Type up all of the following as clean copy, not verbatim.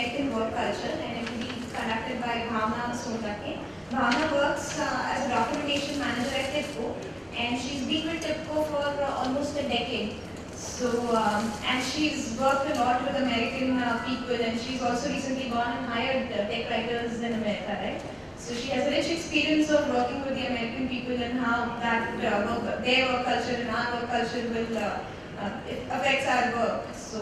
American work culture, and it will be conducted by Bhavna Sonake. Bhavna works as a documentation manager at TIPCO, and she's been with TIPCO for almost a decade. So, and she's worked a lot with American people, and she's also recently gone and hired tech writers in America, right? So she has a rich experience of working with the American people and how that their work culture and our work culture will it affects our work. So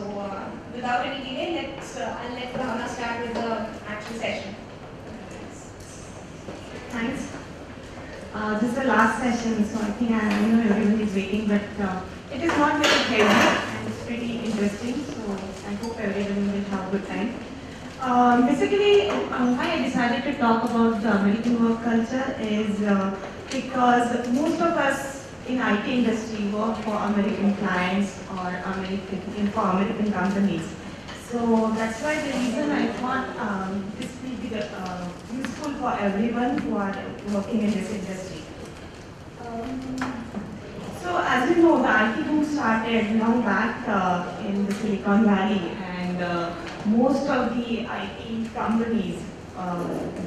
without any delay, I'll let Bhavna start with the actual session. Thanks. This is the last session, so I think I know everyone is waiting, but it is not very heavy and it's pretty interesting, so I hope everyone will have a good time. Basically, why I decided to talk about the American work culture is because most of us in IT industry work for American clients or for American companies. So that's why the reason I thought this will be useful for everyone who are working in this industry. So as you know, the IT boom started long back in the Silicon Valley, and most of the IT companies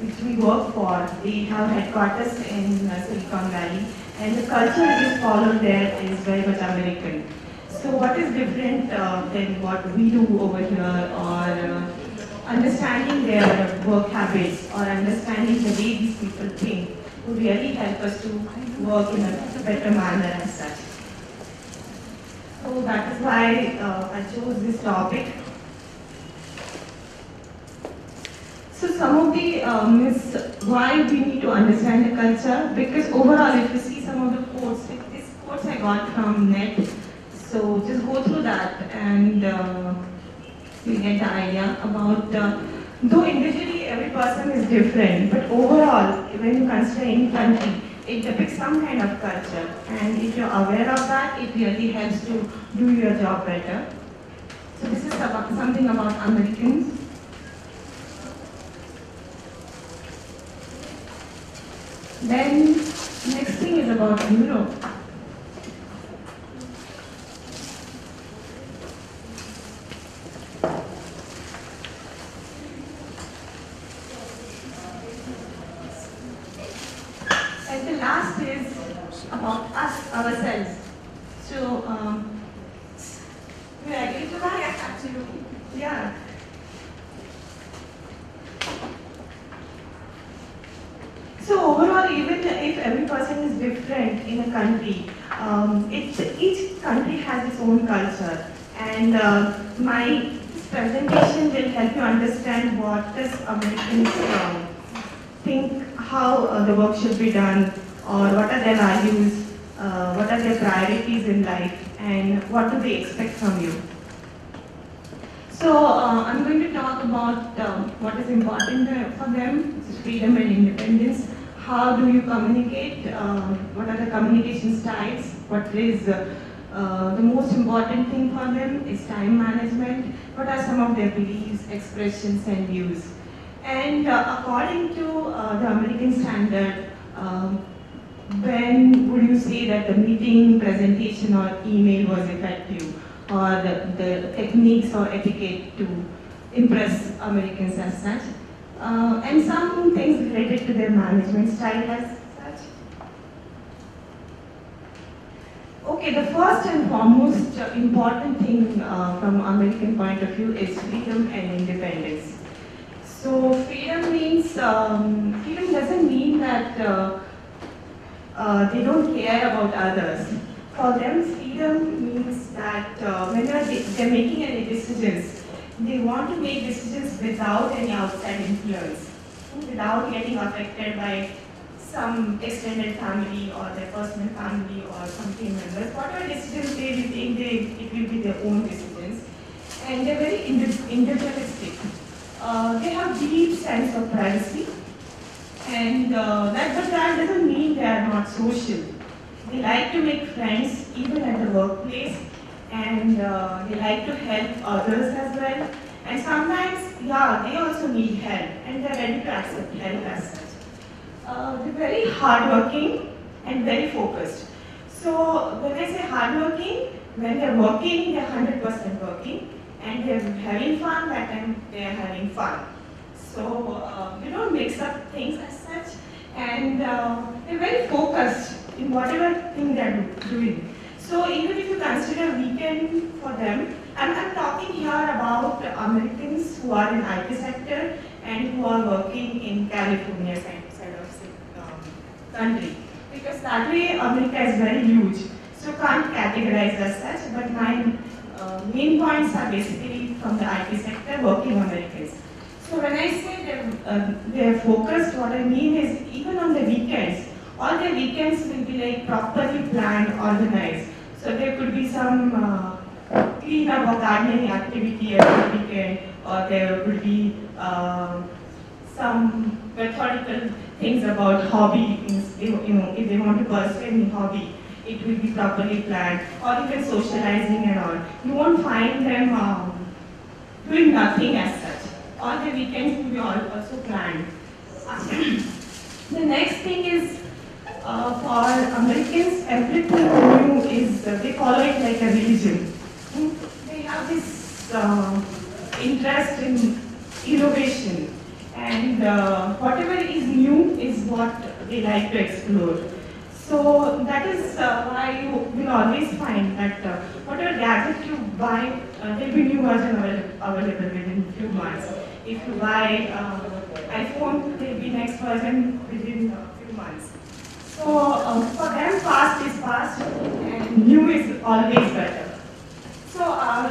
which we work for, they have headquarters in Silicon Valley, and the culture that is followed there is very much American. So what is different than what we do over here, or understanding their work habits, or understanding the way these people think, would really help us to work in a better manner as such. So that is why I chose this topic. So some of the myths why we need to understand the culture, because overall if you see some of the quotes, these quotes I got from net, so just go through that and you get the idea about, though individually every person is different, but overall when you consider any country, it depicts some kind of culture, and if you're aware of that, it really helps to do your job better. So this is something about Americans. Then next thing is about Europe. And the last is about us, ourselves. So, we agree to that? Yeah, absolutely. Yeah. So overall, even if every person is different in a country, each country has its own culture. And my presentation will help you understand what does Americans think, how the work should be done, or what are their values, what are their priorities in life, and what do they expect from you. So I'm going to talk about what is important for them, freedom and independence. How do you communicate? What are the communication styles? What is the most important thing for them is time management. What are some of their beliefs, expressions, and views? And according to the American standard, when would you say that the meeting, presentation, or email was effective? Or the techniques or etiquette to impress Americans as such, and some things related to their management style as such. Okay, the first and foremost important thing from American point of view is freedom and independence. So freedom means, freedom doesn't mean that they don't care about others. For them, freedom means that whenever they're making any decisions, they want to make decisions without any outside influence, without getting affected by some extended family or their personal family or some team members. Whatever decisions they will take, it will be their own decisions. And they're very individualistic. They have deep sense of privacy, and but that doesn't mean they are not social. They like to make friends even at the workplace, and they like to help others as well. And sometimes, yeah, they also need help, and they're ready to accept help as such. They're very hardworking and very focused. So when I say hardworking, when they're working, they're 100% working, and time they're having fun, that time they're having fun. So they don't mix up things as such, and they're very focused in whatever thing they're doing. So even if you consider weekend for them, I'm talking here about Americans who are in IT sector and who are working in California side of the country. Because that way America is very huge, so can't categorize as such, but my main points are basically from the IT sector, working Americans. So when I say they're focused, what I mean is even on the weekends, all the weekends will be like properly planned, organized. So there could be some cleanup or gardening activity every weekend, or there could be some methodical things about hobby, if they want to pursue any hobby, it will be properly planned, or even socializing and all. You won't find them doing nothing as such. All the weekends will be also planned. The next thing is, for Americans, everything new is, they follow it like a religion. They have this interest in innovation, and whatever is new is what they like to explore. So that is why you will always find that whatever gadget you buy, there will be new version available within a few months. If you buy iPhone, there will be next version within a few months. So for them, past is past and new is always better. So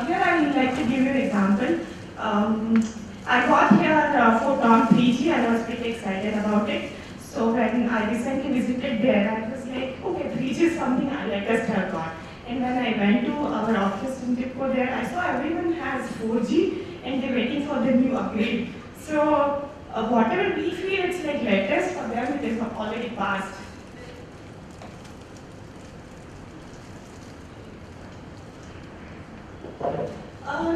here I would like to give you an example. I got here Photon 3G and I was pretty excited about it. So when I recently visited there, I was like, okay, 3G is something I latest have got. And when I went to our office in TIPCO there, I saw everyone has 4G and they're waiting for the new upgrade. So whatever we feel it's like latest, for them it is already past.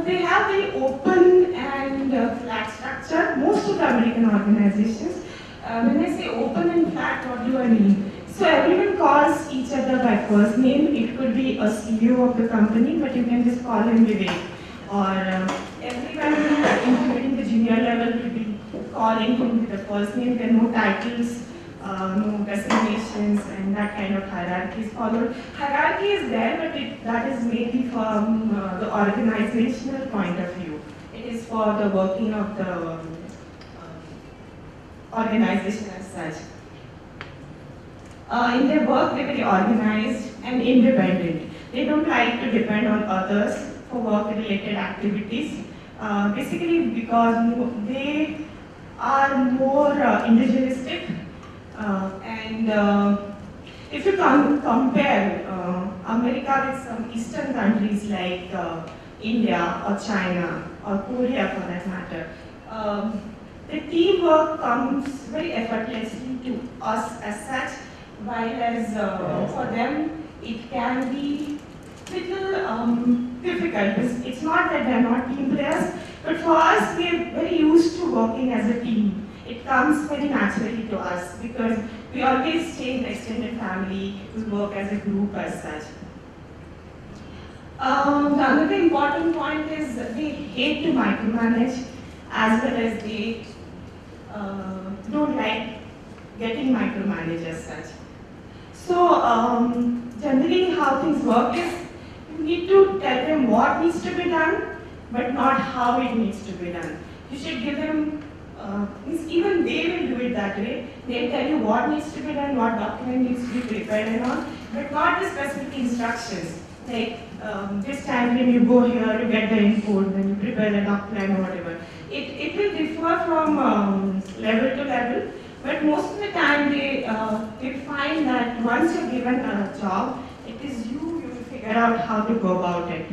They have very open and flat structure, most of the American organizations. When I say open and flat, what do I mean? So everyone calls each other by first name. It could be a CEO of the company, but you can just call him Vivek. Or everyone, including the junior level, will be calling him with the first name. There are no titles, no designations, and that kind of hierarchy is followed. Hierarchy is there, but that is maybe from the organizational point of view. It is for the working of the organization as such. In their work, they're very organized and independent. They don't like to depend on others for work-related activities, basically because they are more individualistic. If you compare America with some Eastern countries like India or China or Korea for that matter, the teamwork comes very effortlessly to us as such, while as for them it can be little difficult. It's not that they're not team players, but for us we're very used to working as a team. It comes very naturally to us because we always stay in extended family, we work as a group as such. Another important point is they hate to micromanage, as well as they don't like getting micromanaged as such. So generally how things work is you need to tell them what needs to be done, but not how it needs to be done. You should give them, even they will do it that way. They'll tell you what needs to be done, what document needs to be prepared and all, but not the specific instructions. Like this time when you go here, you get the input, then you prepare the doc plan or whatever. It will differ from level to level, but most of the time they find that once you're given a job, it is you will figure out how to go about it.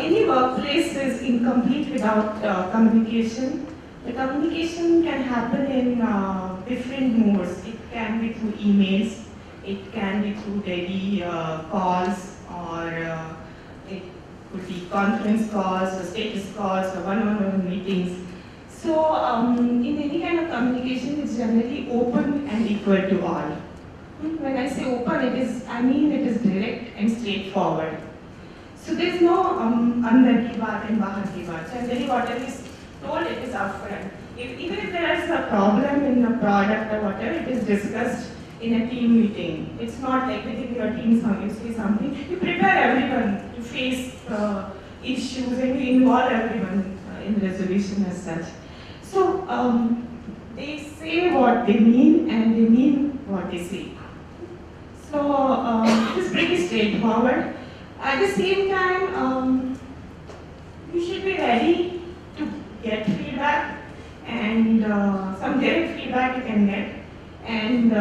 Any workplace is incomplete without communication. The communication can happen in different modes. It can be through emails, it can be through daily calls, or it could be conference calls, or status calls, or one-on-one meetings. So in any kind of communication, it's generally open and equal to all. When I say open, I mean it is direct and straightforward. So there is no andar ki baat and bahar ki baat. Generally, whatever is told, it is upfront. Even if there is a problem in the product or whatever, it is discussed in a team meeting. It's not like within your team, you say something, you prepare everyone to face issues and you involve everyone in resolution as such. So they say what they mean and they mean what they say. So it is pretty straightforward. At the same time, you should be ready to get feedback, and some direct feedback you can get, and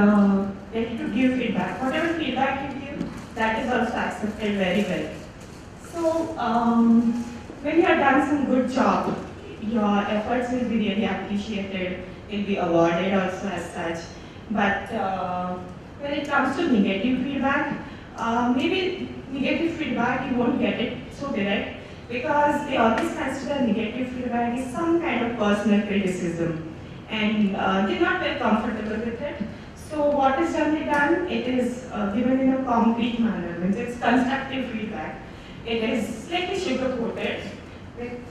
ready to give feedback. Whatever feedback you give, that is also accepted very well. So when you have done some good job, your efforts will be really appreciated, will be awarded also as such. But when it comes to negative feedback, maybe negative feedback you won't get it so direct, because they always consider negative feedback is some kind of personal criticism, and they're not very comfortable with it. So what is generally done? It is given in a concrete manner, means it's constructive feedback. It is slightly sugar-coated with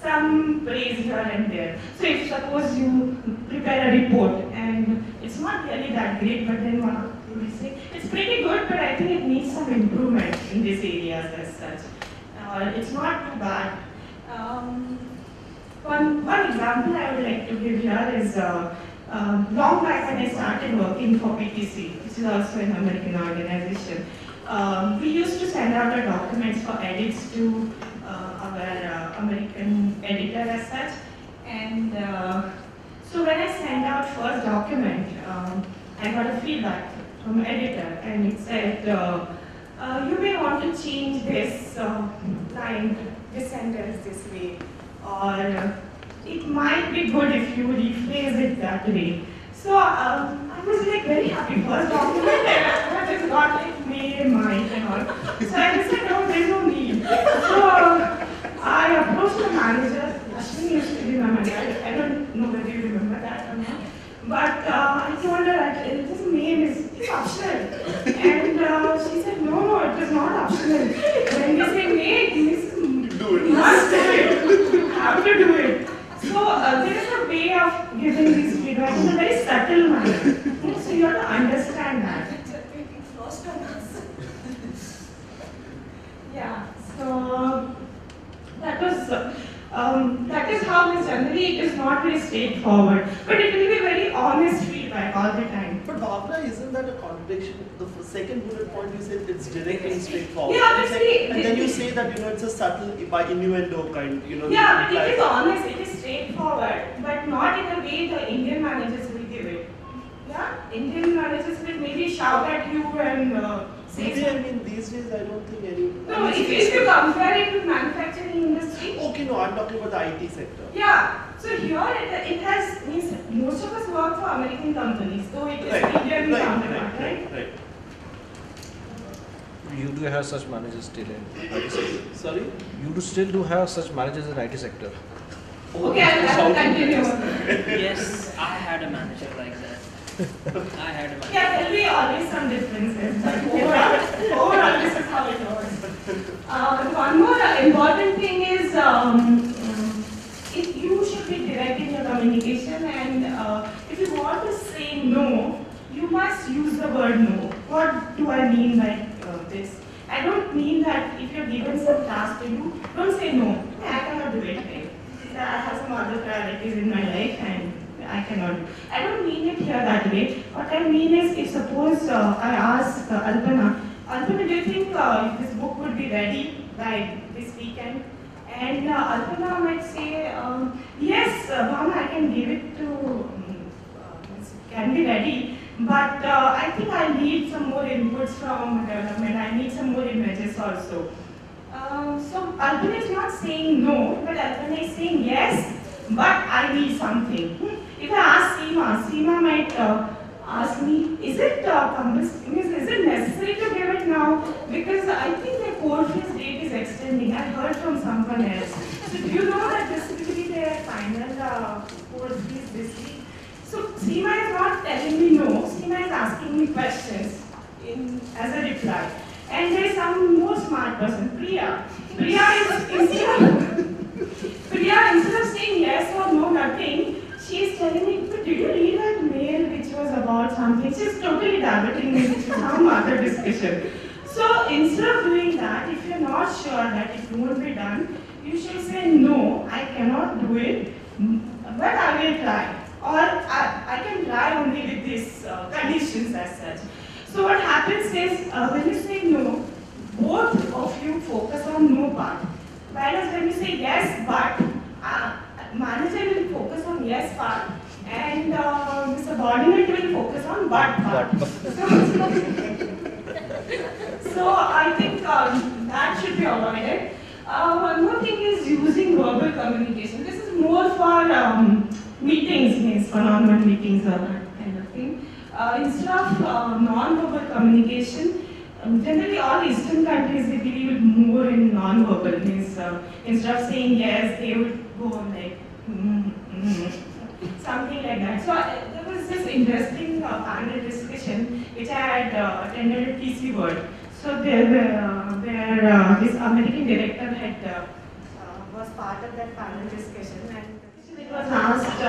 some praise here and there. So if suppose you prepare a report and it's not really that great, but then one you will say, it's pretty good, but I think it needs some improvement in these areas as such. It's not too bad. One example I would like to give here is long back when I started working for PTC, which is also an American organization. We used to send out our documents for edits to our American editor as such. And so when I sent out first document, I got a feedback from editor, and it said, you may want to change this line, this sentence this way, or it might be good if you rephrase it that way. So I was like very happy, first document, I just got like made in mind and all. So I just said, no, there's no need. So I approached the manager. Ashwini used to be my manager. I don't know whether you remember that or not. But I told her that this name is optional. And she said, no, it is not optional. When they say make, it means you must do it. You have to do it. So there is a way of giving these feedback in a very subtle manner. So you have to understand that. Yeah. So that is how this generally it is not very straightforward, but it will be very honest feedback all the time. But Bhavna, isn't that a contradiction? The second bullet point you said it's direct and straightforward. Yeah, obviously. And then you say that it's a subtle by innuendo kind. Yeah, but it is honest, it is straightforward, but not in the way the Indian managers will give it. Yeah, Indian managers will maybe shout at you and say. Maybe, I mean, these days I don't think any. No, if you compare it with manufacturing industry. Okay, no, I'm talking about the IT sector. Yeah, so here it has, means most of us work for American companies, though it is Indian counterpart, right? You do have such managers still in IT sector. Sorry? You still do have such managers in IT sector. Okay, I will continue. Yes, I had a manager like that. I had a manager. Yeah, there will be always some differences, but overall this is how it works. One more important thing is, if you should be direct in your communication, and if you want to say no, you must use the word no. What do I mean by this? I don't mean that if you're given some task to do, don't say no. I cannot do it. Right? I have some other priorities in my life and I cannot do. I don't mean it here that way. What I mean is, if suppose I ask Alpana, do you think this book would be ready by this weekend? And Alpana might say, yes, Bhavna, I can give it to, can be ready. But I think I need some more inputs from development. I need some more images also. So Alpana is not saying no, but Alpana is saying yes, but I need something. If I ask Seema might ask me, is it necessary to give it now? Because I think the cold freeze date is extending. I heard from someone else. So do you know that this will be their final cold freeze this week? So Seema is not telling me no. Seema is asking me questions as a reply. And there is some more smart person, Priya. Priya, instead of saying yes or no, nothing, she is telling me, "But did you read that mail which was about something?" She is totally diverting me to some other discussion. So instead of doing that, if you're not sure that it won't be done, you should say, "No, I cannot do it, but I will try." Or I can try only with these conditions as such. So what happens is, when you say no, both of you focus on no part. Whereas when you say yes, but, manager will focus on yes part, and the subordinate will focus on but part. So I think that should be avoided. One more thing is using verbal communication. This is more for meetings, means one-on-one meetings or that kind of thing. Instead of non-verbal communication, generally all Eastern countries, they believe more in non-verbal, means instead of saying yes, they would go like something like that. So there was this interesting panel discussion which I had attended at PC World. So there where this American director had was part of that panel discussion, and it was asked.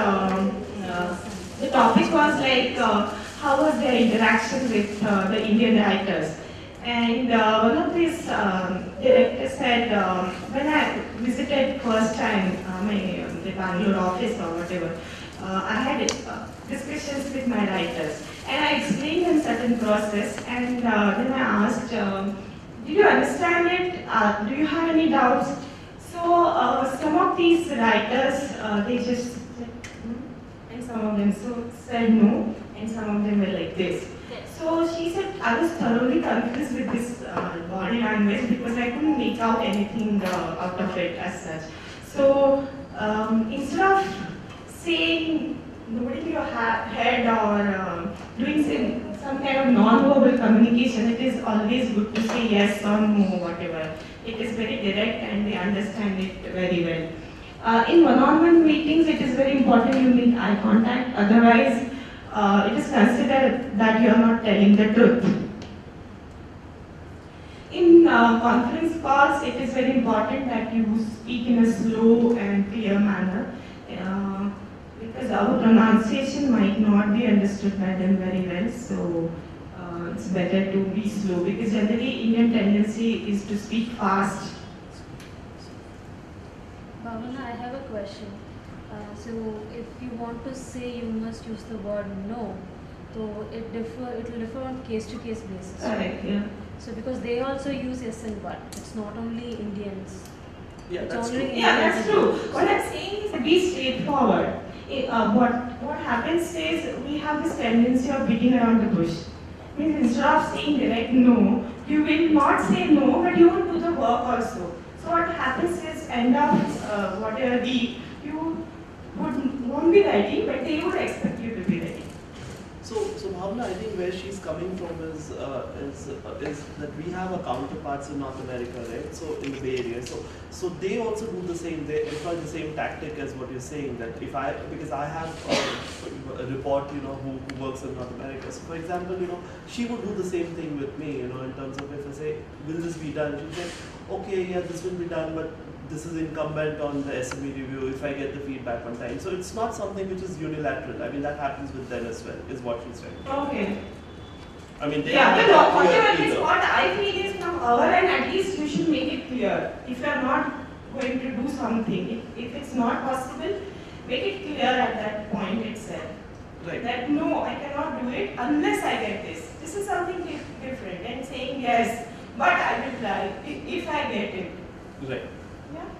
The topic was like how was their interaction with the Indian writers. And one of these directors said, when I visited first time the Bangalore office or whatever, I had discussions with my writers. And I explained them certain process, and then I asked, did you understand it? Do you have any doubts? So some of these writers, they just said, and some of them said no, and some of them were like this. So she said, I was thoroughly confused with this body language because I couldn't make out anything out of it as such. So instead of saying, nodding your head or doing some kind of non-verbal communication, it is always good to say yes or no, whatever. It is very direct and they understand it very well. In one-on-one meetings, it is very important you make eye contact, otherwise it is considered that you are not telling the truth. In conference calls, it is very important that you speak in a slow and clear manner because our pronunciation might not be understood by them very well. So it's better to be slow because generally Indian tendency is to speak fast. Bhavana, I have a question. So if you want to say you must use the word no, so it will differ on case-to-case basis. Correct, yeah. So because they also use yes and but, it's not only Indians. Yeah, It's that's only true. Yeah, that's true. What I'm saying is be straightforward. What happens is we have this tendency of beating around the bush. Means instead of saying direct no, you will not say no, but you will do the work also. So what happens is end of whatever week, you won't be ready, but they would expect you to be ready. So Bhavna, I think where she's coming from is that we have our counterparts in North America, right? So in the Bay Area, so they also do the same. They employ the same tactic as what you're saying. That because I have a report, who works in North America. So for example, she would do the same thing with me, in terms of if I say, will this be done? She'll say, okay, yeah, this will be done, but this is incumbent on the SME review if I get the feedback on time. So it's not something which is unilateral. I mean, that happens with them as well, is what she's saying. Okay. I mean, they Yeah, are but not whatever clear is either. what I feel is from our end, at least you should make it clear. If you are not going to do something, if it's not possible, make it clear at that point itself. Right. That no, I cannot do it unless I get this. This is something different than saying yes, but I will try if I get it. Right. Yeah.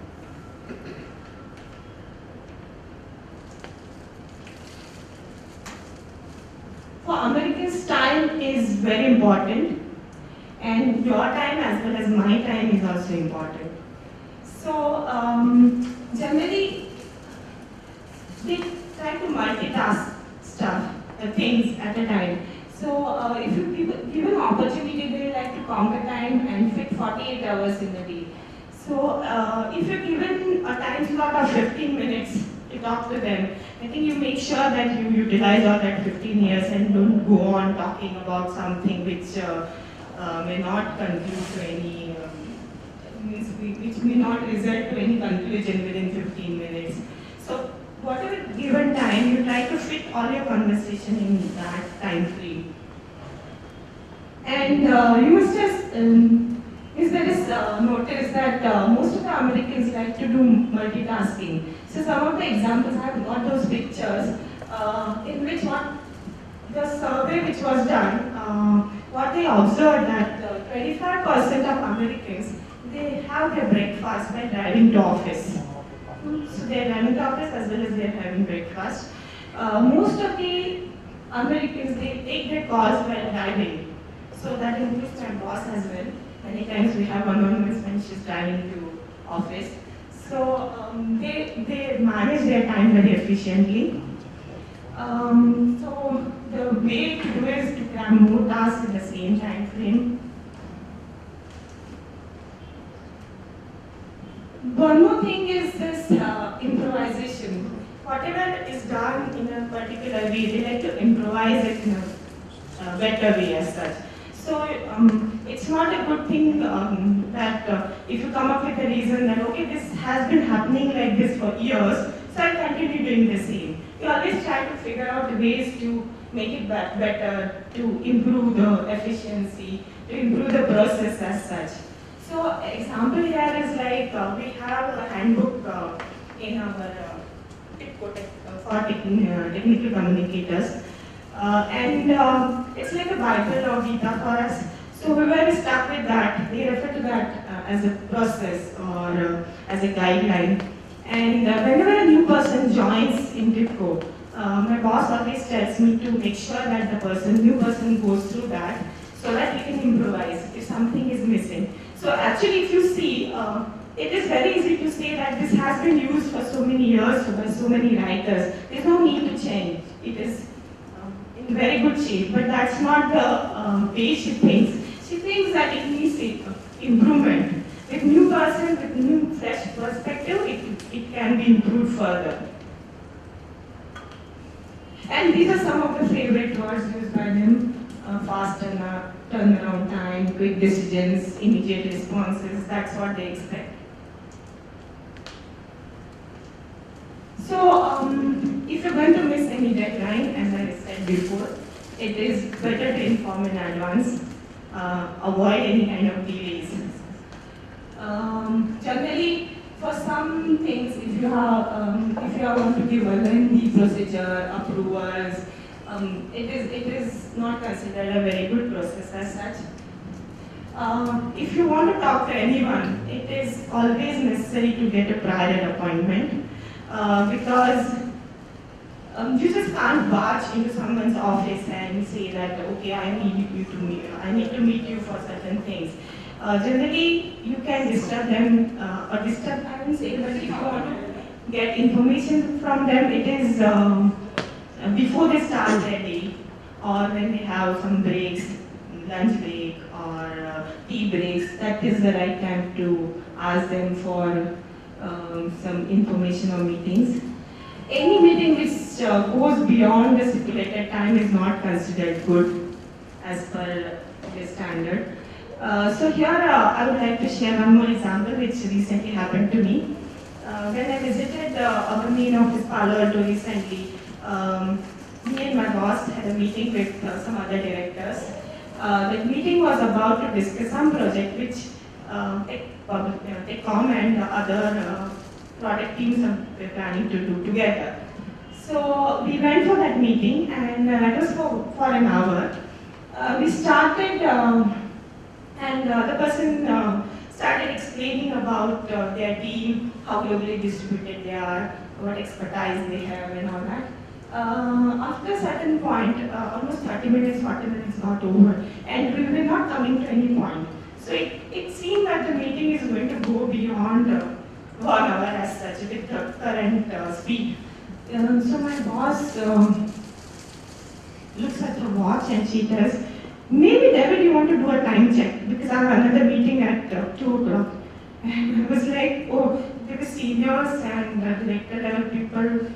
For Americans, time is very important, and your time as well as my time is also important. So generally, they try to multitask things at a time. So if you give an opportunity, they like to conquer time and fit 48 hours in a day. So if you're given a time slot of 15 minutes, you talk to them, I think you make sure that you utilize all that 15 years and don't go on talking about something which may not conclude to any, which may not result to any conclusion within 15 minutes. So whatever given time, you try to fit all your conversation in that time frame. And you must just notice that most of the Americans like to do multitasking. So some of the examples, I have got those pictures in which what the survey which was done, what they observed that 25% of Americans, they have their breakfast by driving to office. So they are driving to office as well as they are having breakfast. Most of the Americans, they take their calls while driving. So that includes my boss as well. Many times we have one-on-ones when she's driving to office. So they manage their time very efficiently. So the way to do is to cram more tasks in the same time frame. One more thing is this improvisation. Whatever is done in a particular way, they like to improvise it in a better way as such. So it's not a good thing that if you come up with a reason that, okay, this has been happening like this for years, so I'll continue doing the same. You always try to figure out ways to make it better, to improve the efficiency, to improve the process as such. So example here is like we have a handbook in our for technical communicators. And it's like a Bible or Gita for us. So we were stuck with that. They refer to that as a process or as a guideline. And whenever a new person joins in TIBCO, my boss always tells me to make sure that the new person goes through that so that he can improvise if something is missing. So actually if you see, it is very easy to say that this has been used for so many years by so many writers. There is no need to change. It is in very good shape, but that's not the way she thinks. She thinks that it needs improvement. With new person, with new fresh perspective, it can be improved further. And these are some of the favorite words used by them. Fast turnaround time, quick decisions, immediate responses, that's what they expect. So, if you're going to miss any deadline, as I said before, it is better to inform in advance, avoid any kind of delays. Generally, for some things, if you want to give a lengthy procedure, approvals, it is not considered a very good process as such. If you want to talk to anyone, it is always necessary to get a prior appointment. Because you just can't barge into someone's office and say that, okay, I need to meet you for certain things. Generally, you can disturb them, or disturb, I won't say, but if you want to get information from them, it is before they start their day, or when they have some breaks, lunch break, or tea breaks, that is the right time to ask them for some information or meetings. Any meeting which goes beyond the stipulated time is not considered good as per the standard. So here I would like to share one more example which recently happened to me. When I visited our main office Palo Alto recently, me and my boss had a meeting with some other directors. The meeting was about to discuss some project which TechCom and other product teams are planning to do together. So we went for that meeting, and that was for an hour. We started, and the person started explaining about their team, how globally distributed they are, what expertise they have and all that. After a certain point, almost 30 minutes, 40 minutes got over, and we were not coming to any point. So it seemed that the meeting is going to go beyond 1 hour as such with the current speed. So my boss looks at her watch and she tells, maybe David, you want to do a time check because I have another meeting at 2 o'clock. And I was like, oh, they were seniors and director level people.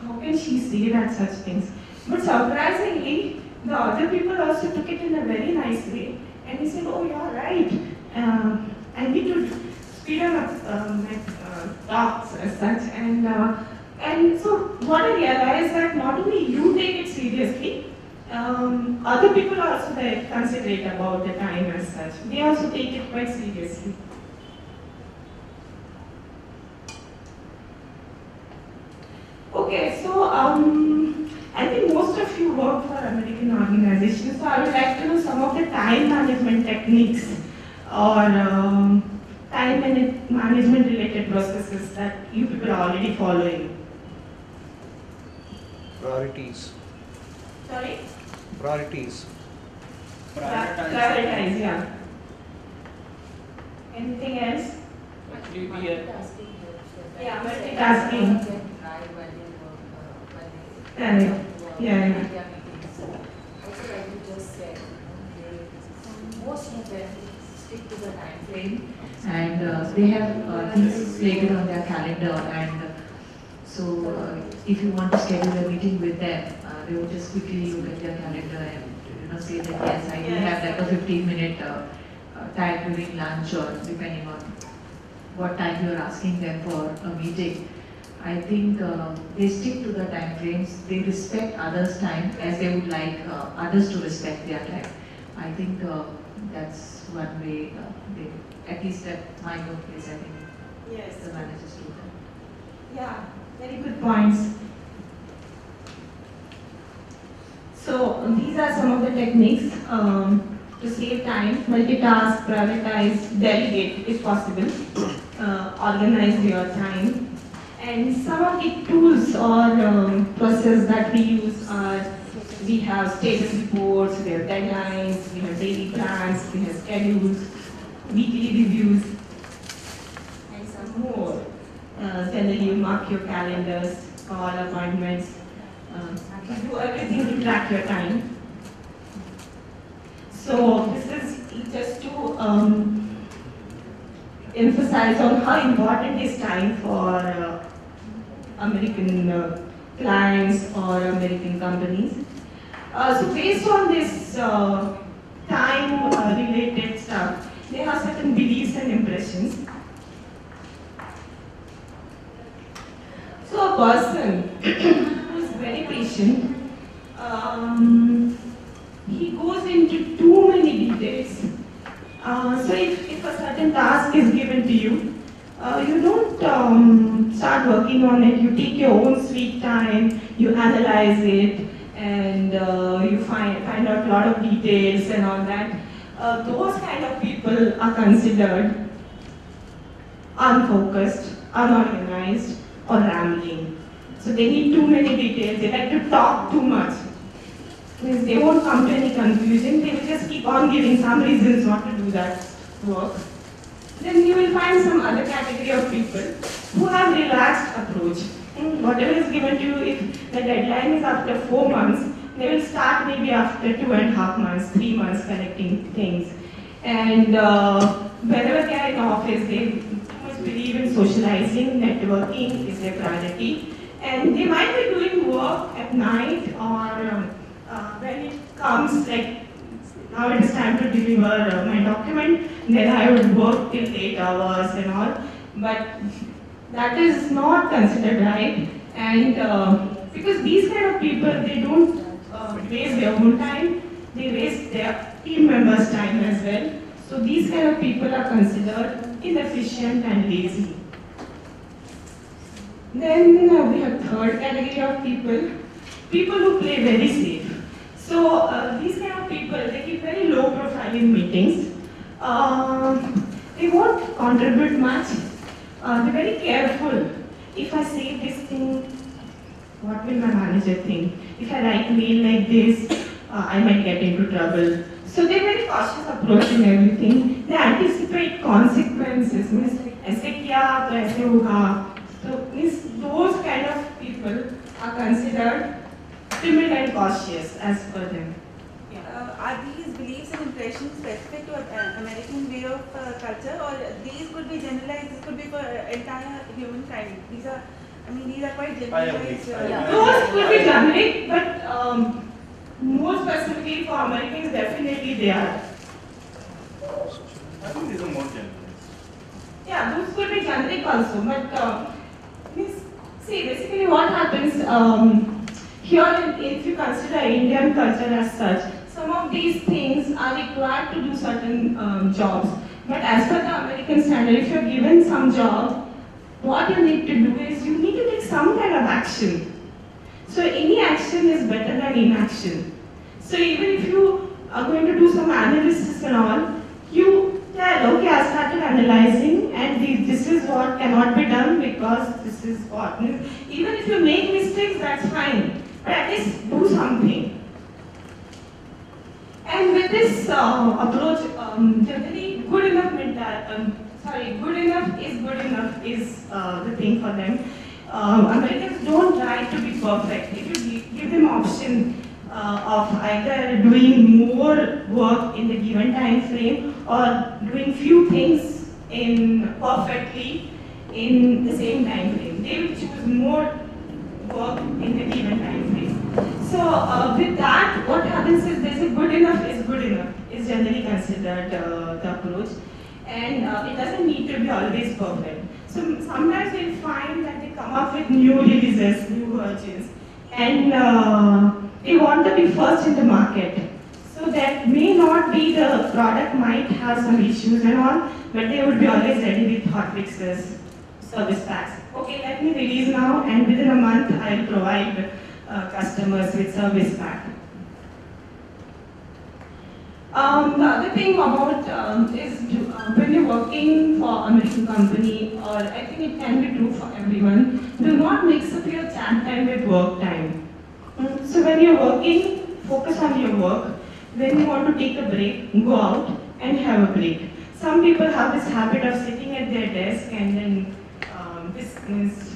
How can she say that such things? But surprisingly, the other people also took it in a very nice way. And he said, oh, you're right. I need to speed up my talks as such. And so what I realized that not only you take it seriously, other people are also very considerate about the time as such. They also take it quite seriously. Okay, so I think most of you work for American organizations, so I would like to know some of the time management techniques or management related processes that you people are already following. Priorities. Sorry? Priorities. Prioritize, yeah. Anything else? Actually, we are Yeah, multitasking. Yeah. Also, like you just said, most of them stick to the time frame and they have things slated on their calendar and so if you want to schedule a meeting with them, they will just quickly look at their calendar and say that yes, I do have like a 15-minute time during lunch or depending on what time you are asking them for a meeting. I think they stick to the time frames, they respect others' time as they would like others to respect their time. I think that's one way, at least at my workplace, I think Yes. the managers do that. Yeah, very good points. So these are some of the techniques to save time: multitask, prioritize, delegate if possible, organize your time. And some of the tools or process that we use are, we have status reports, we have deadlines, we have daily plans, we have schedules, weekly reviews, and some more. Generally, you mark your calendars, call appointments, you do everything to track your time. So this is just to emphasize on how important is time for American clients or American companies. So based on this time related stuff, they have certain beliefs and impressions. So a person who is very patient, he goes into too many details. So if a certain task is given to you, you don't start working on it, you take your own sweet time, you analyze it, and you find out a lot of details and all that. Those kind of people are considered unfocused, unorganized, or rambling. So they need too many details, they like to talk too much. Means they won't come to any conclusion, they will just keep on giving some reasons not to do that work. Then you will find some other category of people who have relaxed approach. Whatever is given to you, if the deadline is after 4 months, they will start maybe after 2.5 months, 3 months collecting things. And whenever they are in office, they too much believe in socializing, networking is their priority. And they might be doing work at night or when it comes, like now it is time to deliver my document, then I would work till 8 hours and all. But that is not considered right. And because these kind of people, they don't waste their own time, they waste their team members' time as well. So these kind of people are considered inefficient and lazy. Then we have third category of people who play very safe. So these kind of people, they keep very low profile in meetings. They won't contribute much. They're very careful. If I say this thing, what will my manager think? If I write mail like this, I might get into trouble. So they're very cautious approach in everything. They anticipate consequences. Means, ऐसे किया तो ऐसे होगा. So means those kind of people are considered timid and cautious as per them. Are these beliefs and impressions specific to American way of culture, or these could be generalized? This could be for entire humankind. These are, I mean, these are quite generalized. Those could be generic, but more specifically for Americans, definitely they are. I think these are more general. Yeah, those could be generic also, but see, basically what happens here, if you consider Indian culture as such, some of these things are required to do certain jobs. But as per the American standard, if you're given some job, what you need to do is you need to take some kind of action. So any action is better than inaction. So even if you are going to do some analysis and all, you tell, okay, I started analyzing and this is what cannot be done because this is what. Even if you make mistakes, that's fine. But at least do something. And with this approach, generally good enough good enough is the thing for them. Americans don't try to be perfect. If you give them option of either doing more work in the given time frame or doing few things perfectly in the same time frame, they will choose more work in the given time frame. So with that, what happens is there's a good enough is generally considered the approach, and it doesn't need to be always perfect. So sometimes you'll find that they come up with new releases, new versions, and they want to be first in the market. So that may not be the product might have some issues and all, but they would be always ready with hot fixes, service packs. Okay, let me release now, and within a month I'll provide customers with service pack. The other thing about is when you're working for American company, or I think it can be true for everyone, do not mix up your chat time with work time. So when you're working, focus on your work. When you want to take a break, go out and have a break. Some people have this habit of sitting at their desk and then this means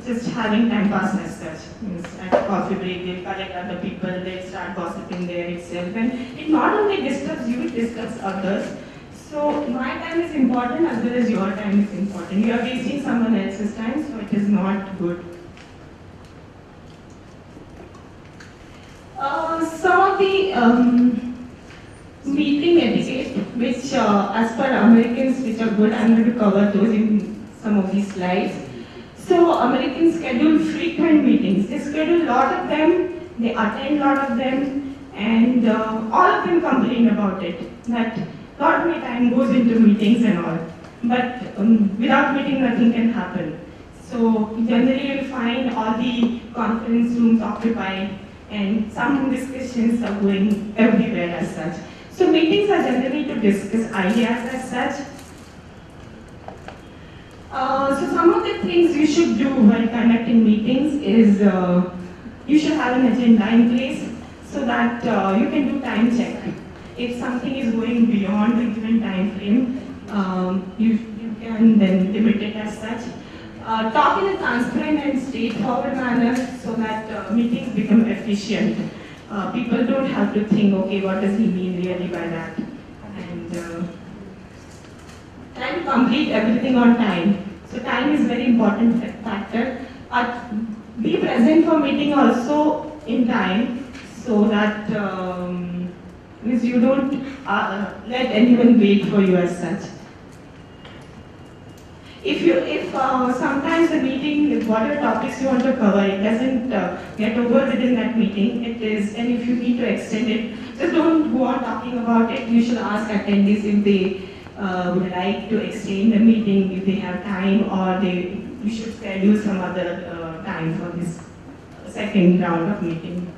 just having time pass as such. Means at a coffee break, they'll collect other people, they'll start gossiping there itself. And it not only disturbs you, it disturbs others. So my time is important as well as your time is important. You are wasting someone else's time, so it is not good. Some of the meeting etiquette, which as per Americans, which are good, I'm going to cover those in some of these slides. So Americans schedule frequent meetings. They schedule a lot of them, they attend a lot of them, and all of them complain about it, that a lot of my time goes into meetings and all. But without meeting, nothing can happen. So generally you'll find all the conference rooms occupied, and some discussions are going everywhere as such. So meetings are generally to discuss ideas as such. So some of the things you should do while conducting meetings is you should have an agenda in place so that you can do time check. If something is going beyond the given time frame, you can then limit it as such. Talk in a transparent and straightforward manner so that meetings become efficient. People don't have to think, okay, what does he mean really by that? And try to complete everything on time. So time is very important factor. Be present for meeting also in time so that means you don't let anyone wait for you as such. If sometimes the meeting, whatever topics you want to cover, it doesn't get over within that meeting, and if you need to extend it, just don't go on talking about it. You should ask attendees if they would like to extend the meeting, if they have time, or you should schedule some other time for this second round of meeting.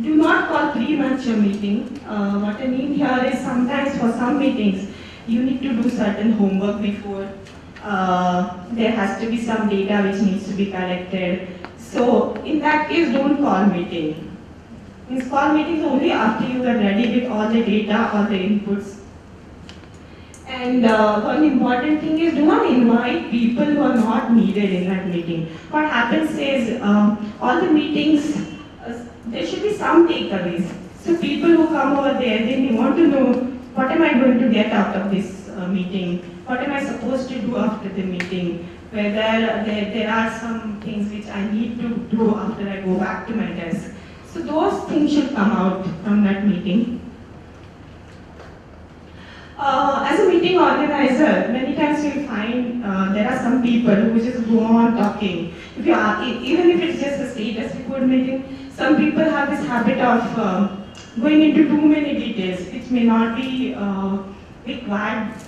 Do not call premature meeting. What I mean here is sometimes for some meetings, you need to do certain homework before. There has to be some data which needs to be collected. So in that case, don't call meeting. Means call meetings only after you are ready with all the data, all the inputs. And one important thing is do not invite people who are not needed in that meeting. What happens is all the meetings, there should be some takeaways. So people who come over there, they want to know what am I going to get out of this meeting? What am I supposed to do after the meeting? Whether there are some things which I need to do after I go back to my desk. So those things should come out from that meeting. As a meeting organizer, many times you'll find there are some people who just go on talking. If you are, even if it's just a status report meeting, some people have this habit of going into too many details, which may not be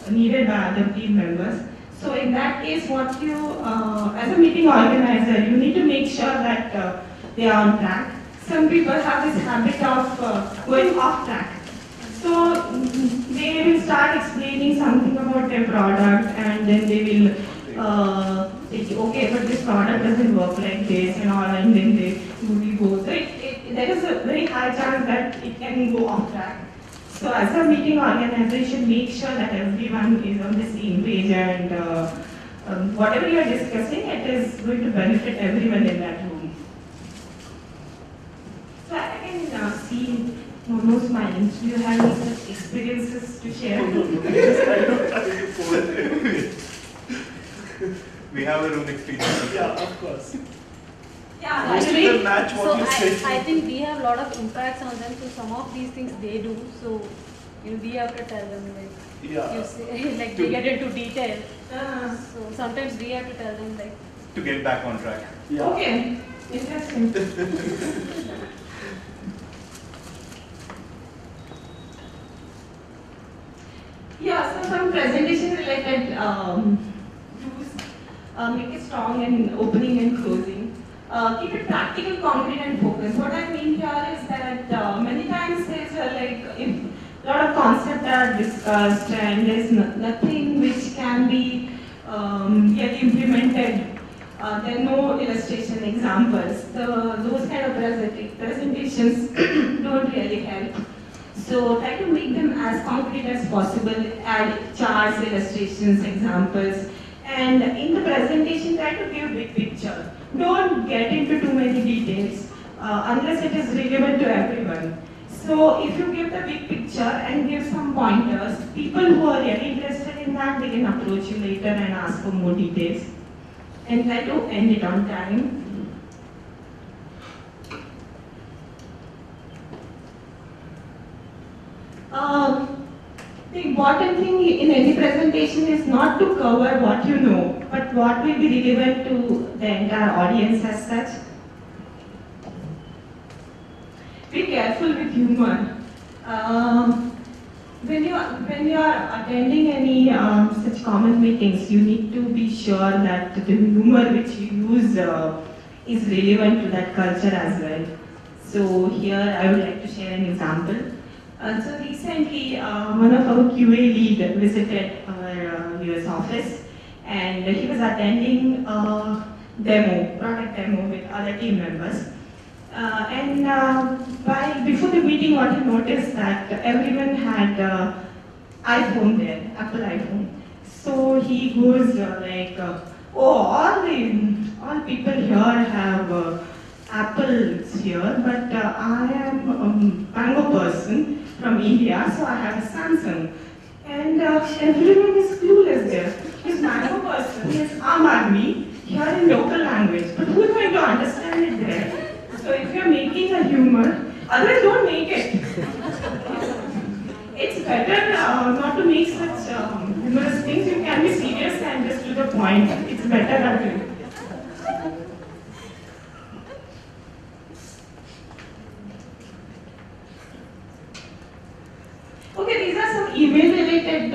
needed by other team members. So in that case, what you, as a meeting organizer, you need to make sure that they are on track. Some people have this habit of going off track. So they will start explaining something about their product, and then they will say, okay, but this product doesn't work like this and all, and then they will go. So there is a very high chance that it can go off track. So as a meeting organizer, you should make sure that everyone is on the same page, and whatever you are discussing, it is going to benefit everyone in that room. So I can see no smiling. Do you have any such experiences to share? I don't have to forward. We have our own experience. Yeah, of course. Yeah, Most actually, people match what you say. I think we have a lot of impacts on them. So some of these things they do. So we have to tell them like Yeah. you say like they get into detail. uh, So sometimes we have to tell them like To get back on track. Yeah. okay, interesting. Yeah, so some presentation related rules, make it strong in opening and closing. Keep it practical, concrete and focused. What I mean here is that many times there's if a lot of concepts are discussed and there's nothing which can be really implemented. There are no illustration examples. Those kind of presentations don't really help. So try to make them as concrete as possible, add charts, illustrations, examples, and in the presentation try to give a big picture. Don't get into too many details unless it is relevant to everyone. So if you give the big picture and give some pointers, people who are really interested in that, they can approach you later and ask for more details. And try to end it on time. The important thing in any presentation is not to cover what you know, but what will be relevant to the entire audience as such. Be careful with humor. When you are attending any such common meetings, you need to be sure that the humor which you use is relevant to that culture as well. So here I would like to share an example. So recently, one of our QA lead visited our US office, and he was attending a product demo with other team members. Before the meeting, what he noticed that everyone had iPhone there, Apple iPhone. So he goes all people here have Apples here, but I am a Mango person from India, so I have a Samsung. And everyone is clueless there. He's Mango person, he is Aam Aadmi, here in local language, but who is going to understand it there? So if you're making a humor, others don't make it. It's better not to make such humorous things. You can be serious and just to the point. It's better that way. Okay, these are some email-related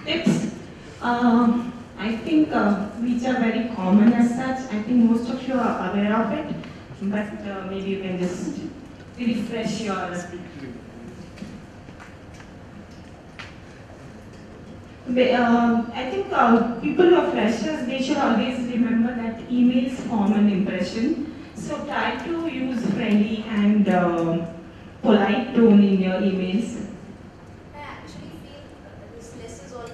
tips. I think which are very common as such. I think most of you are aware of it, but maybe you can just refresh your. I think people who are freshers, they should always remember that emails form an impression. So try to use friendly and polite tone in your emails. I actually feel this list is all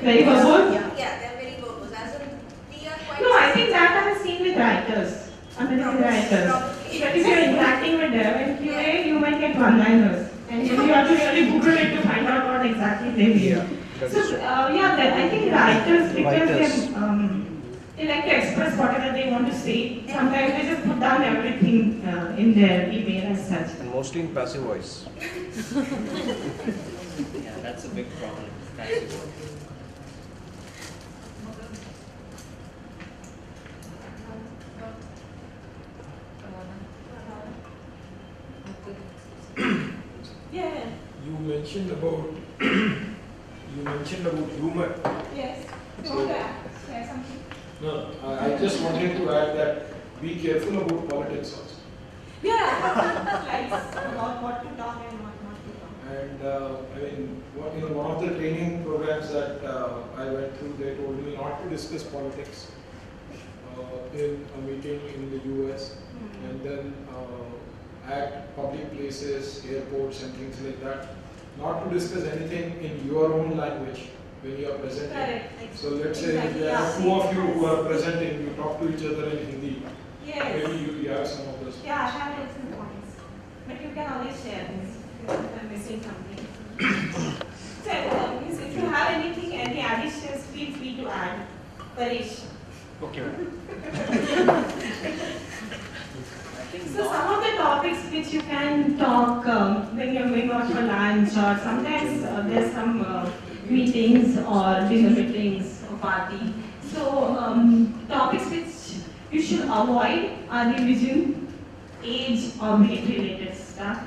Very verbose? Yeah, they're very verbose. As in, we are quite. No, I think that I have seen with writers, American writers. Probably. But if you're interacting with them in QA, you might get one-liners. And then you have to really Google it to find out what exactly they mean. Yeah, that So, is true. I think writers, because Writers. they like to express whatever they want to say. Sometimes they just put down everything in their email as such. And mostly in passive voice. Yeah, that's a big problem. Passive voice. Yeah. You mentioned about humor. Yes. You want to share something? No, I just wanted to add that be careful about politics also. Yeah. Like about what to talk and what not to talk. And in one of the training programs that I went through, they told me not to discuss politics in a meeting in the US, and then at public places, airports, and things like that. Not to discuss anything in your own language when you are presenting. Correct. So let's say Exactly, there are yeah. two of you who are presenting, you talk to each other in Hindi. Yes. Maybe you have some of those. Yeah, I have different points. But you can always share this if I'm missing something. So, if you have anything, any additions, feel free to add. Parish. Okay. So some of the topics which you can talk when you're going out for lunch, or sometimes there's some meetings or dinner meetings or party. So topics which you should avoid are religion, age, or weight-related stuff.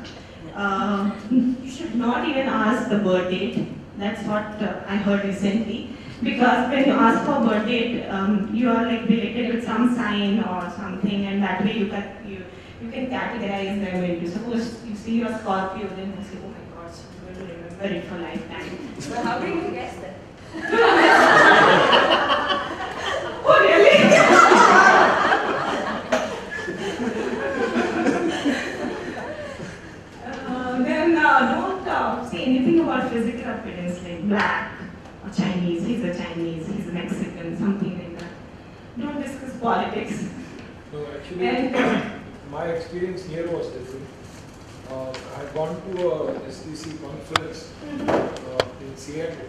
You should not even ask the birth date. That's what I heard recently. Because when you ask for birth date, you are like related with some sign or something, and that way you can categorize them into. Suppose you see your Scorpio, then you say, oh my gosh, I'm going to remember it for lifetime. So how did you guess that? Oh really? Then don't say anything about physical appearance like black or Chinese. He's a Chinese, he's a Mexican, something like that. Don't discuss politics. No, actually, And my experience here was different. I had gone to a STC conference in Seattle,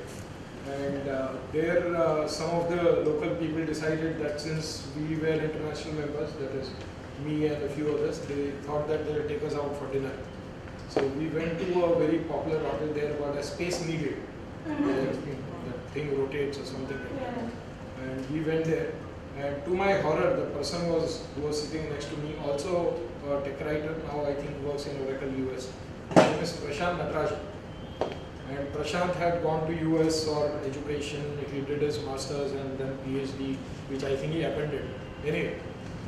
and there some of the local people decided that since we were international members, that is me and a few others, they thought that they would take us out for dinner. So we went to a very popular hotel there called a Space Needle. That thing rotates or something like that. And we went there. And to my horror, the person who was sitting next to me, also a tech writer, now I think works in Oracle US. His name is Prashant Natarajan. And Prashant had gone to US for education, he did his masters and then PhD, which I think he appended. Anyway,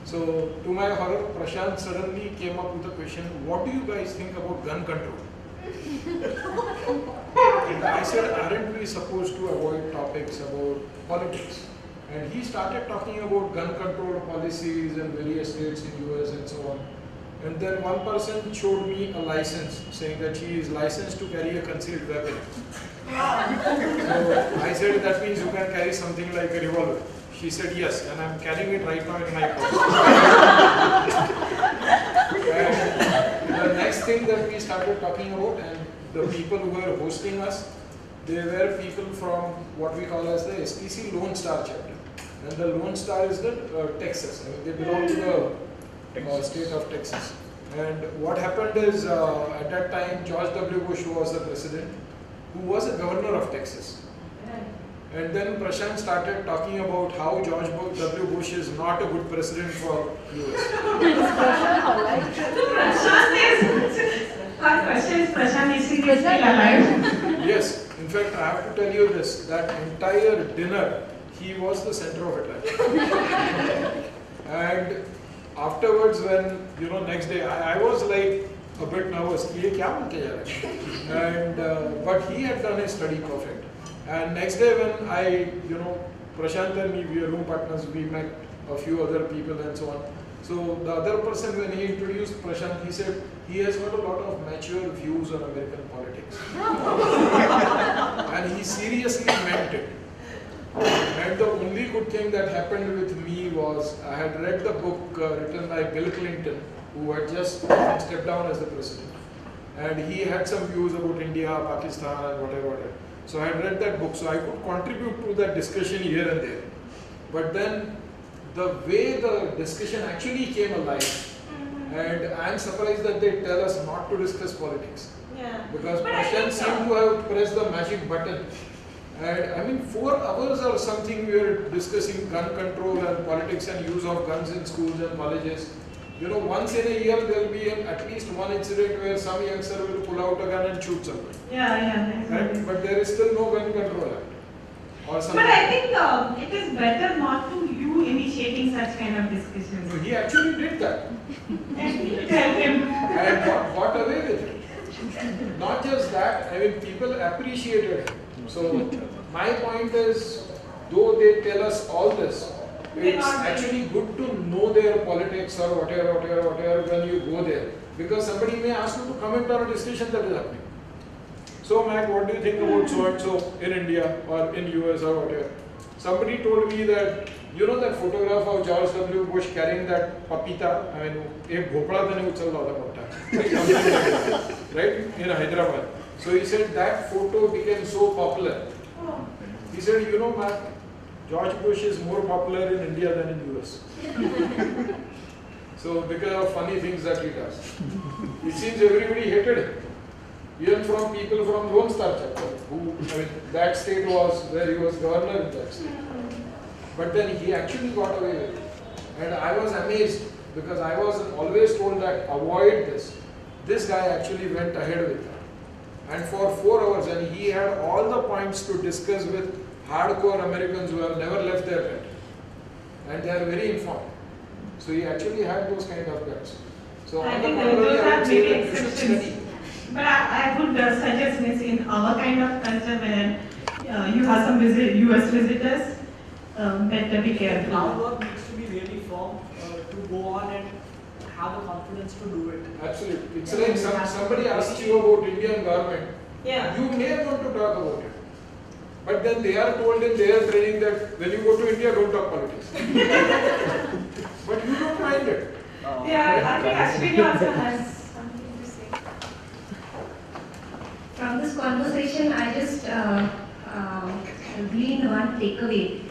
so to my horror, Prashant suddenly came up with a question, what do you guys think about gun control? And I said, aren't we supposed to avoid topics about politics? And he started talking about gun control policies in various states in US and so on. And then one person showed me a license saying that she is licensed to carry a concealed weapon. So I said that means you can carry something like a revolver. She said yes, and I'm carrying it right now in my pocket. And the next thing that we started talking about, and the people who were hosting us, they were people from what we call as the STC Lone Star chapter. And the Lone Star is the Texas. I mean, they belong to the state of Texas. And what happened is, at that time, George W. Bush was the president, who was a governor of Texas. And then Prashant started talking about how George W. Bush is not a good president for US. our question is Prashant is still alive? Yes, in fact, I have to tell you this, that entire dinner, he was the center of attraction. And afterwards, when, next day, I was like a bit nervous. And, but he had done his study perfect. And next day when I, Prashant and me, we were room partners, we met a few other people and so on. So the other person, when he introduced Prashant, he said, he has got a lot of mature views on American politics. And he seriously meant it. And the only good thing that happened with me was I had read the book written by Bill Clinton, who had just stepped down as the president. And he had some views about India, Pakistan and whatever. So I had read that book, so I could contribute to that discussion here and there. But then the way the discussion actually came alive, and I am surprised that they tell us not to discuss politics. Yeah. Because But I Prashant think, seemed to have pressed the magic button. And I mean, 4 hours or something we were discussing gun control and politics and use of guns in schools and colleges. You know, once in a year there will be at least one incident where some youngster will pull out a gun and shoot somebody. Yeah. Right? But there is still no gun control act. Or something. But I think it is better not to you initiating such kind of discussions. So he actually did that. And you tell him. And got away with it. Not just that, I mean, people appreciated it. So my point is, though they tell us all this, it's actually good to know their politics or whatever when you go there. Because somebody may ask you to comment on a discussion that is happening. So Mac, what do you think about so and so in India or in US or whatever? Somebody told me that, you know that photograph of George W. Bush carrying that papita, I mean, एक भोपड़ा तो नहीं उछल रहा था मोटा, right, in Hyderabad. So he said that photo became so popular. He said, you know, Mac, George Bush is more popular in India than in US. So because of funny things that he does. It seems everybody hated him. Even from people from Lone Star chapter, who, I mean, that state was where he was governor in that state. But then he actually got away with it. And I was amazed because I was always told that avoid this. This guy actually went ahead with it. And for 4 hours, and he had all the points to discuss with hardcore Americans who have never left their country. And they are very informed. So he actually had those kind of guts. So I on the think contrary, those I are would say maybe that you should exceptions. study. But I would suggest this in our kind of culture where you have some US visitors, better be careful. Our work needs to be really firm to go on and have the confidence to do it. Absolutely. It's like somebody asks you about Indian government. Yeah. You may want to talk about it. But then they are told in their training that when you go to India, don't talk politics. But you don't mind it. Yeah, I think Ashwini also has something to say. From this conversation, I just gleaned one takeaway.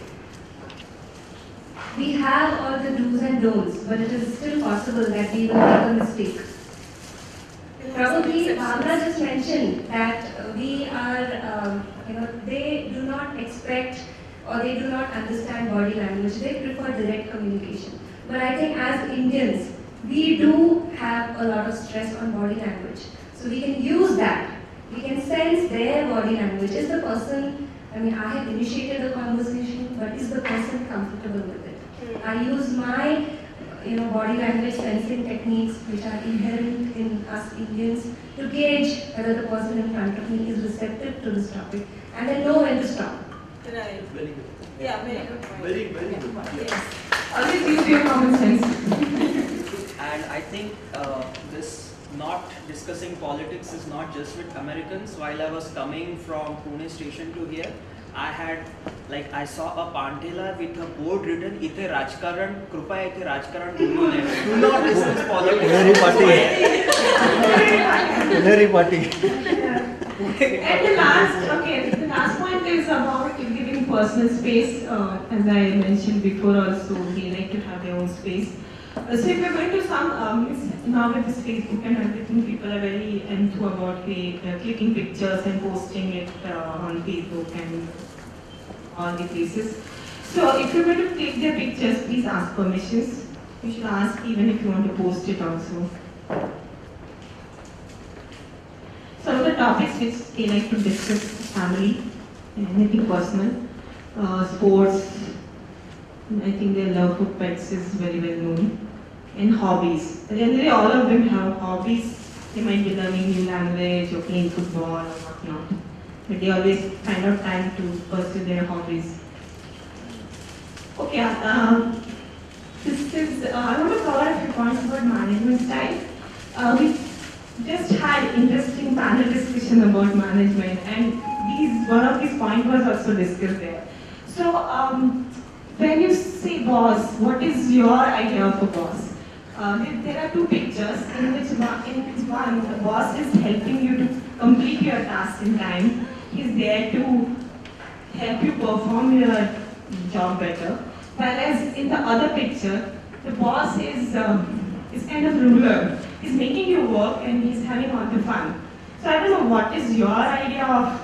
We have all the do's and don'ts, but it is still possible that we will make a mistake. Probably Bhavna just mentioned that we are, they do not expect or they do not understand body language. They prefer direct communication. But I think as Indians, we do have a lot of stress on body language. So we can use that. We can sense their body language. Is the person, I have initiated a conversation, but is the person comfortable with it? I use my body language sensing techniques which are inherent in us Indians to gauge whether the person in front of me is receptive to this topic and then know when to stop. Right. Very good. Yeah, very good point. Very good. Yes. Always use your common sense. And I think this not discussing politics is not just with Americans. While I was coming from Pune station to here, I saw a Pantela with a board written "Ite Rajkaran, Krupaya Ite Rajkaran Boolu Nahi." Do not discuss politics. Very party. And the last point is about giving personal space. As I mentioned before also, they like to have their own space. So if you're going to now with this Facebook and everything, people are very into about clicking pictures and posting it on Facebook and all the places. So if you're going to click their pictures, please ask permissions. You should ask even if you want to post it also. Some of the topics which they like to discuss: family, anything personal, sports. I think their love for pets is very well known. And hobbies. Generally, all of them have hobbies. They might be learning new language or playing football or whatnot. But they always find out time to pursue their hobbies. Okay, I want to cover a few points about management style. We just had interesting panel discussion about management, and one of these points was also discussed there. So, when you say boss, what is your idea of a boss? There are two pictures in which one the boss is helping you to complete your task in time. He's there to help you perform your job better. Whereas in the other picture, the boss is kind of ruler. He's making you work and he's having all the fun. So I don't know what is your idea of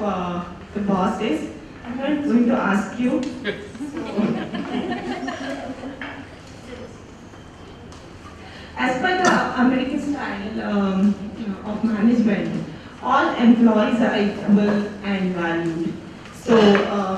the boss is. I'm not going to ask you. As per the American style of management, all employees are equal and valued. So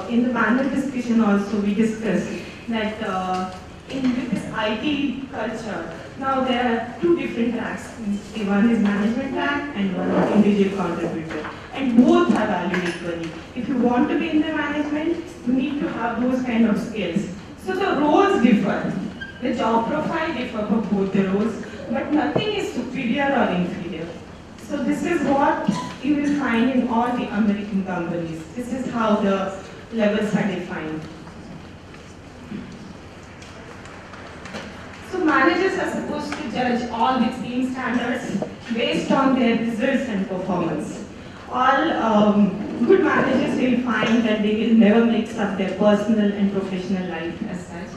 in the panel discussion also we discussed that with this IT culture, now there are two different tracks. One is management track and one is individual contributor. And both are valued equally. If you want to be in the management, you need to have those kind of skills. So the roles differ. The job profile differ for both the roles, but nothing is superior or inferior. So this is what you will find in all the American companies. This is how the levels are defined. So managers are supposed to judge all the team standards based on their results and performance. All good managers will find that they will never mix up their personal and professional life as such.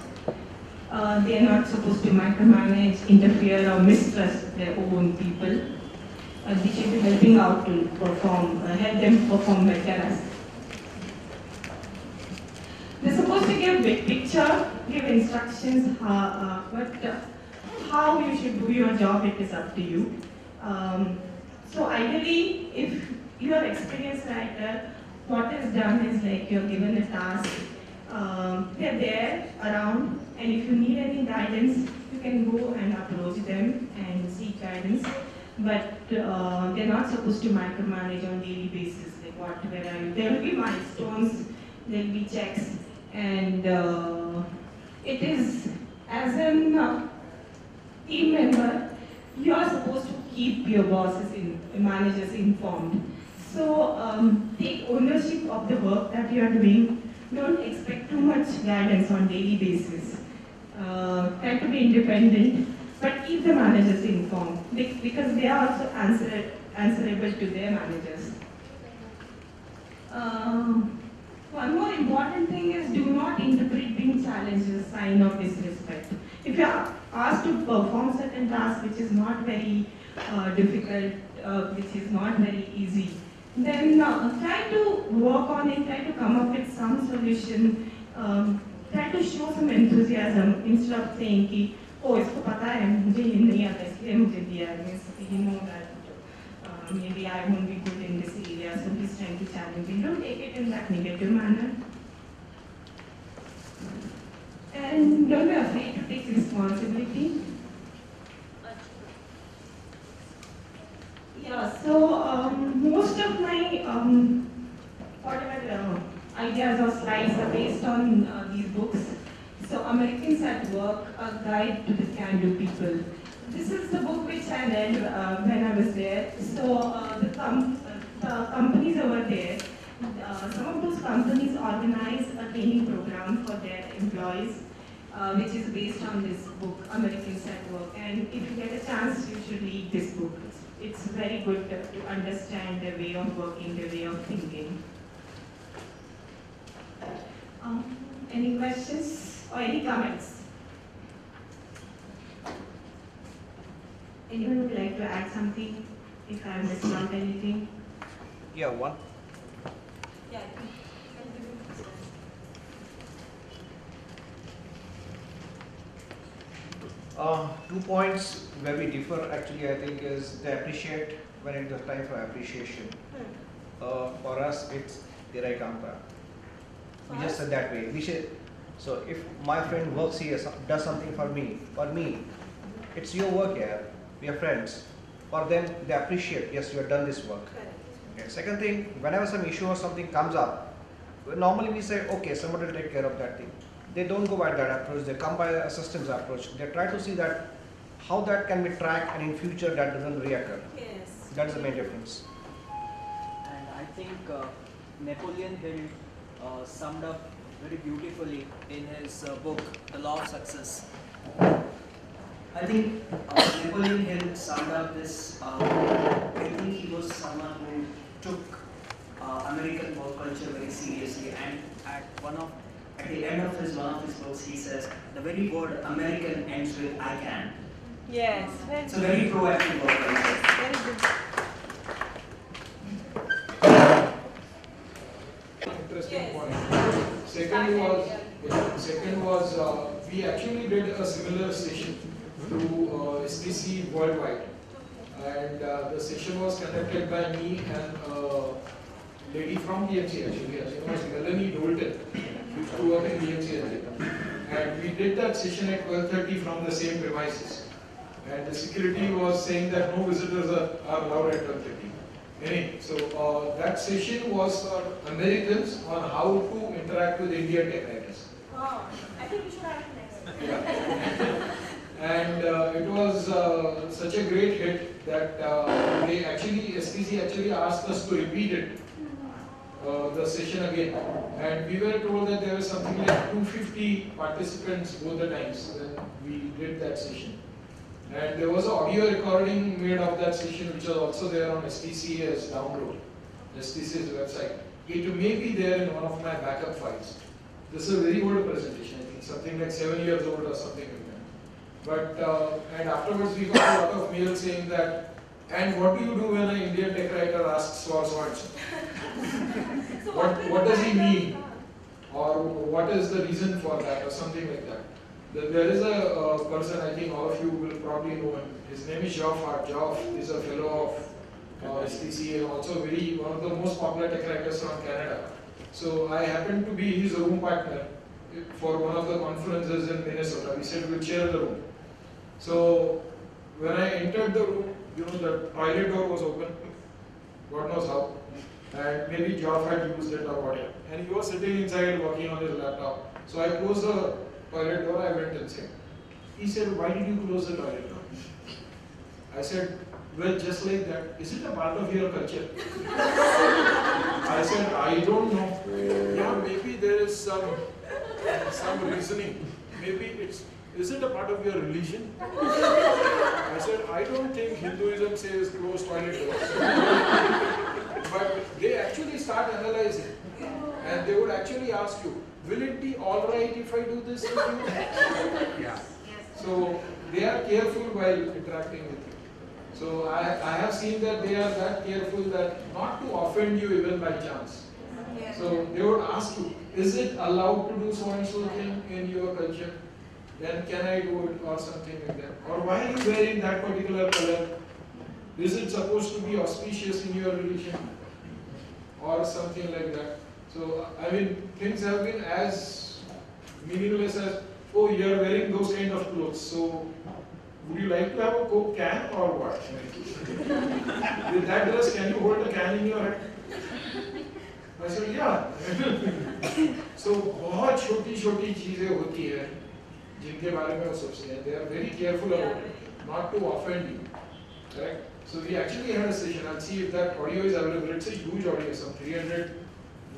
They are not supposed to micromanage, interfere or mistrust their own people. They should be helping out to perform, help them perform better. They're supposed to give big picture, give instructions, but how you should do your job, it is up to you. So ideally, if you are experienced writer, what is done is like you're given a task, they're there around, and if you need any guidance, you can go and approach them and seek guidance. But they're not supposed to micromanage on daily basis, like where are you? There will be milestones, there will be checks, and it is, as a team member, you are supposed to keep your bosses, managers informed. So take ownership of the work that you are doing. Don't expect too much guidance on daily basis. Try to be independent, but keep the managers informed because they are also answerable to their managers. One more important thing is do not interpret being challenged as a sign of disrespect. If you are asked to perform certain tasks which is not very difficult, which is not very easy, then try to work on it, try to come up with some solution, try to show some enthusiasm instead of saying कि oh इसको पता है मुझे ये नहीं आता इसलिए मुझे दिया है, you know that maybe I won't be good in this area, so he's trying to challenge me. Don't take it in that negative manner. And don't be afraid to take responsibility. Yeah, so most of my whatever ideas or slides are based on these books. So Americans at Work, A Guide to the Can-Do People. This is the book which I read when I was there. So the companies over there, some of those companies organize a training program for their employees, which is based on this book, Americans at Work. And if you get a chance, you should read this book. It's very good to understand the way of working, the way of thinking. Any questions or any comments? Anyone would like to add something if I missed out anything? Yeah, one. Yeah. 2 points where we differ actually, I think, is they appreciate when it's the time for appreciation. For us, it's Tirai Kampa. We just said that way. We should. So if my friend works here, does something for me, it's your work here. We are friends. For them, they appreciate, yes, you have done this work. Okay. Second thing, whenever some issue or something comes up, normally we say, okay, somebody will take care of that thing. They don't go by that approach, they come by a systems approach. They try to see that how that can be tracked and in future that doesn't reoccur. Yes. That's the main difference. And I think Napoleon Hill summed up very beautifully in his book, The Law of Success. I think Napoleon Hill summed up this. I think he was someone who took American work culture very seriously, and at the end of one of his books, he says the very word American ends with "I can." Yes. It's a very proactive work culture. Very good. Interesting point. Second was we actually did a similar session to STC worldwide, and the session was conducted by me and a lady from BMC actually. Her name was Melanie Dolton, who used to work in BMC earlier. And we did that session at 12:30 from the same premises. And the security was saying that no visitors are allowed at 12:30. Anyway, so that session was for Americans on how to interact with Indian tech writers. Wow. I think we should have it next. Yeah. And it was such a great hit that STC actually asked us to repeat it, the session again. And we were told that there were something like 250 participants both the times when we did that session. And there was an audio recording made of that session, which was also there on STC as download, STC's website. It may be there in one of my backup files. This is a very old presentation, I think something like 7 years old or something like that. But, and afterwards we got a lot of mail saying that, and what do you do when an Indian tech writer asks for swords? What does he mean? Or what is the reason for that, or something like that. There is a person, I think all of you will probably know him. His name is Geoff Hart. Geoff is a fellow of STC and also one of the most popular tech writers from Canada. So I happened to be his room partner for one of the conferences in Minnesota. We said we'll share the room. So when I entered the room, the toilet door was open, God knows how, and maybe Geoff had used it or whatever. And he was sitting inside working on his laptop. So I closed the toilet door, I went inside. He said, why did you close the toilet door? I said, well, just like that. Is it a part of your culture? I said, I don't know. Yeah, maybe there is some reasoning. Maybe is it a part of your religion? I said, I don't think Hinduism says close toilet doors. But they actually start analyzing. And they would actually ask you, will it be alright if I do this with you? Yeah. So they are careful while interacting with you. So I have seen that they are that careful that not to offend you even by chance. So they would ask you, is it allowed to do so and so thing in your culture? Then can I do it or something like that? Or why are you wearing that particular color? Is it supposed to be auspicious in your religion? Or something like that. So, I mean, things have been as meaningless as, oh, you're wearing those kind of clothes, so would you like to have a Coke can or what? With that dress, can you hold a can in your hand? I said, yeah. So, बहुत छोटी चीजें होती है जिनके बारे में वो सोचते हैं. They are very careful about it, not to offend you. Correct? So we actually had a session. I'll see if that audio is available. It's a huge audio, some 300,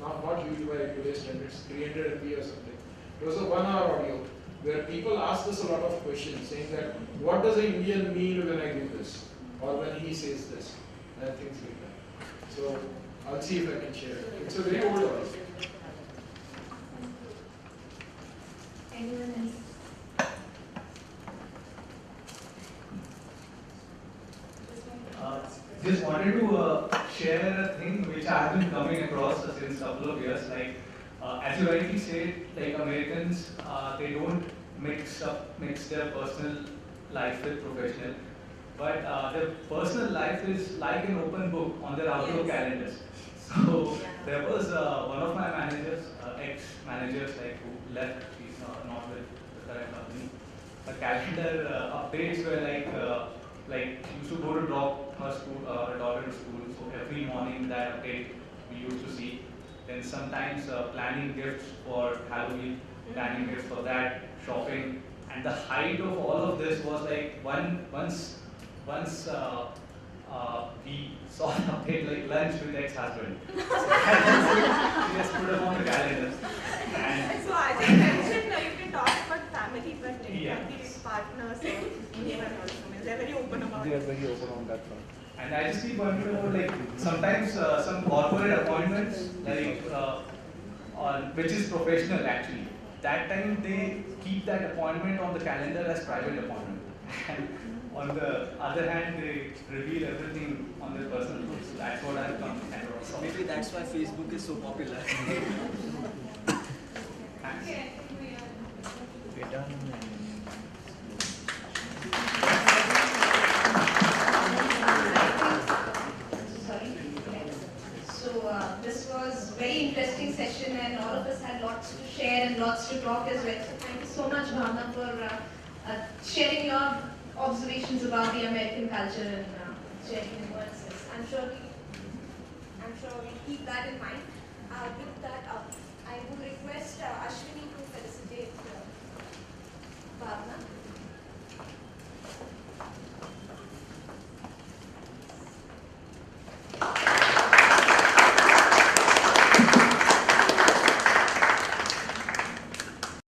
not huge by today's standards, 300 MB or something. It was a 1 hour audio where people asked us a lot of questions saying that, what does an Indian mean when I do this? Or when he says this? And things like that. So I'll see if I can share it. It's a very old audio. Anyone else? Just wanted to share a thing which I have been coming across since a couple of years. Like, as you rightly said, like Americans, they don't mix their personal life with professional, but their personal life is like an open book on their Outlook calendars. So there was one of my managers, ex-managers, like who left. He's not with the current company. The calendar updates were like she used to go to drop her daughter to school, so every morning that update we used to see. Then sometimes planning gifts for Halloween, planning gifts for that, shopping, and the height of all of this was like once we saw an update like lunch with ex-husband. So she just put it on the calendar. So I think mentioned you can talk about family, but it Yeah. can be partners or anyone also. I mean, they're very open about They are it. very open on that front. And I just keep wondering about like sometimes some corporate appointments like which is professional actually. That time they keep that appointment on the calendar as private appointment. And on the other hand, they reveal everything on their personal life. So that's what I've come across. Maybe that's why Facebook is so popular. Thanks. We're done. Sorry. So this was very interesting session, and all of us had lots to share and lots to talk as well. So thank you so much, Bhavna, for sharing your observations about the American culture and sharing your words. I'm sure we keep that in mind. With that, I would request Ashwini